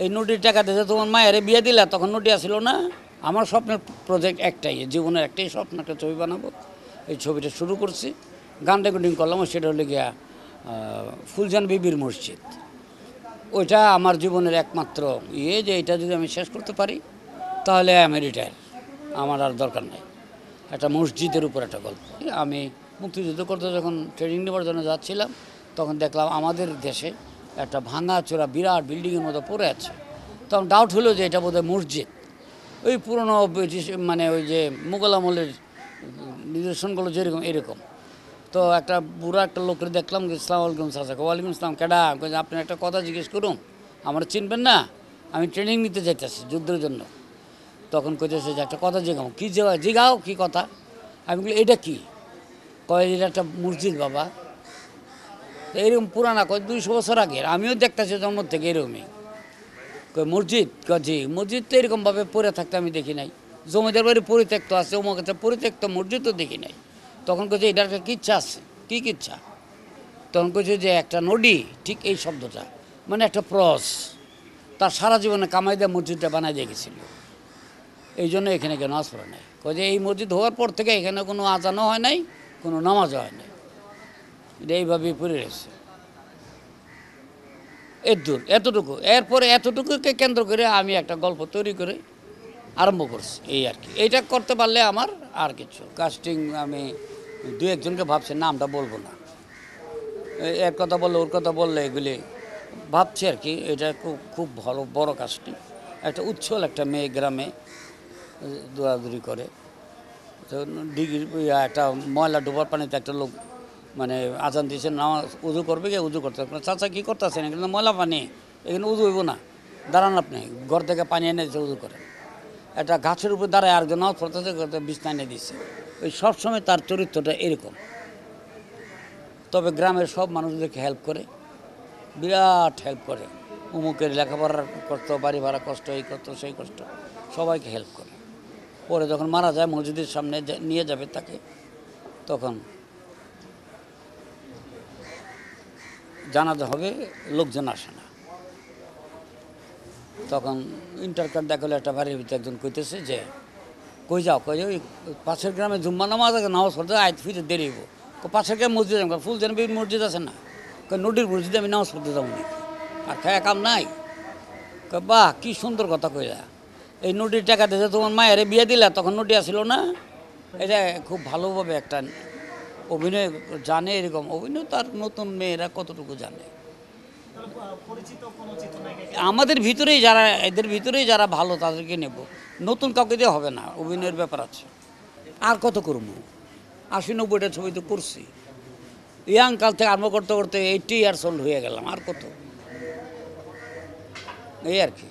এই নোটির টাকা দিয়ে তোমার মায়ের বিয়ে দিলা, তখন নোটি আসিল না। আমার স্বপ্নের প্রজেক্ট একটাই, জীবনের একটাই স্বপ্ন, একটা ছবি বানাবো। এই ছবিটা শুরু করছি, গান রেকর্ডিং করলাম, সেটা হলো গিয়া ফুলজান বিবির মসজিদ। ওইটা আমার জীবনের একমাত্র যে এটা যদি আমি শেষ করতে পারি তাহলে আমি রিটায়ার, আমার আর দরকার নেই। একটা মসজিদের উপর একটা গল্প। আমি মুক্তিযুদ্ধ করতে যখন ট্রেনিং নেবার জন্য যাচ্ছিলাম, তখন দেখলাম আমাদের দেশে একটা ভাঙাচোরা বিরাট বিল্ডিংয়ের মতো পড়ে আছে। তখন ডাউট হলো যে এটা বোধহয় মসজিদ, ওই পুরনো ব্রিটিশ মানে ওই যে মুঘল আমলের নিদর্শনগুলো যেরকম এরকম। তো একটা বুড়া একটা লোকের দেখলাম, ইসলাম আলাইকুম চাচা। ওয়ালাইকুম ইসলাম। কেডা? আপনি একটা কথা জিজ্ঞেস করুন, আমার চিনবেন না? আমি ট্রেনিং নিতে যাইতেছি যুদ্ধের জন্য। তখন কইতেছে যে একটা কথা জিগাও। কী জিগাও, কী কথা? আমি বলি এটা কি? কয় এটা একটা মসজিদ বাবা। এরকম পুরানা, কয় 200 বছর আগের। আমিও দেখতেছি জন্ম থেকে এরকমই। কয় মসজিদ? জি। মসজিদ তো এরকমভাবে পড়ে থাকতে আমি দেখি নাই। জমিদার বাড়ি পরিত্যক্ত আছে, অমুক কাছে পরিত্যক্ত মসজিদ তো দেখি নাই। তখন কইছে এটার একটা কিচ্ছা আছে। কী কিচ্ছা? তখন কইছে যে একটা নদী, ঠিক এই শব্দটা মানে একটা প্রস, তার সারা জীবনে কামাই দিয়ে মসজিদটা বানাই দিয়ে গেছিল। এই জন্য এখানে কেন নামাজ পড়ে নাই। কয় যে এই মসজিদ হওয়ার পর থেকে এখানে কোনো আজানও হয় নাই, কোনো নামাজও হয় নাই। এটা এইভাবেই পড়ে রয়েছে। দূর এতটুকু। এরপরে এতটুকুকে কেন্দ্র করে আমি একটা গল্প তৈরি করে আরম্ভ করছি, এই আর কি। এইটা করতে পারলে আমার আর কিছু কাস্টিং, আমি 2-1জনকে ভাবছি, নামটা বলবো না। এর কথা বললে ওর কথা বললে এগুলি ভাবছি আর কি। এটা খুব খুব ভালো বড় কাস্টিং। একটা উচ্ছল একটা মেয়ে গ্রামে দৌড়াদৌড়ি করে, তো ডিগির একটা ময়লা ডোবার পানিতে একটা লোক মানে আজান দিয়েছে, নামাজ উজু করবে, গিয়ে উজু করতে হবে। চাচা কী করতেছেন? এখানে ময়লা পানি, এখানে উজু হইব না, দাঁড়ান আপনি। ঘর থেকে পানি এনে দিচ্ছে, উজু করেন। একটা গাছের উপর দাঁড়ায় আরেকজন নামাজ পড়তেছে, বিছনা এনে দিচ্ছে। ওই সবসময় তার চরিত্রটা এরকম। তবে গ্রামের সব মানুষদেরকে হেল্প করে, বিরাট হেল্প করে। অমুকের লেখাপড়ার কষ্ট, বাড়ি ভাড়া কষ্ট, এই কষ্ট সেই কষ্ট, সবাইকে হেল্প করে। পরে যখন মারা যায়, মসজিদের সামনে নিয়ে যাবে তাকে, তখন জানাতে হবে, লোকজন আসে না। তখন ইন্টার কার্ড দেখালে একটা বাড়ির ভিতরে একজন কইতেছে যে কই যাও? কই ওই পাশের গ্রামে জুম্মা নামাজ আছে, নামাজ পড়তে আয়, ফিরে দেরি হইব। পাশের গ্রামে মসজিদ, ফুলজান বিবির মসজিদ আছে না? নদীর মসজিদে আমি নামাজ পড়তে যাবো নি, আর খায়া কাম নাই। বাহ, কি সুন্দর কথা কইলা। এই নদীর টাকা দিয়ে তোমার মায়ের বিয়ে দিলা, তখন নদী আসিল না। এটা খুব ভালোভাবে একটা অভিনয় জানে। এরকম অভিনয় তার নতুন মেয়েরা কতটুকু জানে। আমাদের ভিতরেই যারা, এদের ভিতরেই যারা ভালো তাদেরকে নেব, নতুন কাউকে দিয়ে হবে না। অভিনয়ের ব্যাপার আছে। আর কত করবো? 80-90টা ছবি তো করছি। ইয়াং কাল থেকে আরম্ভ করতে করতে 80 ইয়ার্স ওল্ড হয়ে গেলাম। আর কত, এই আর কি।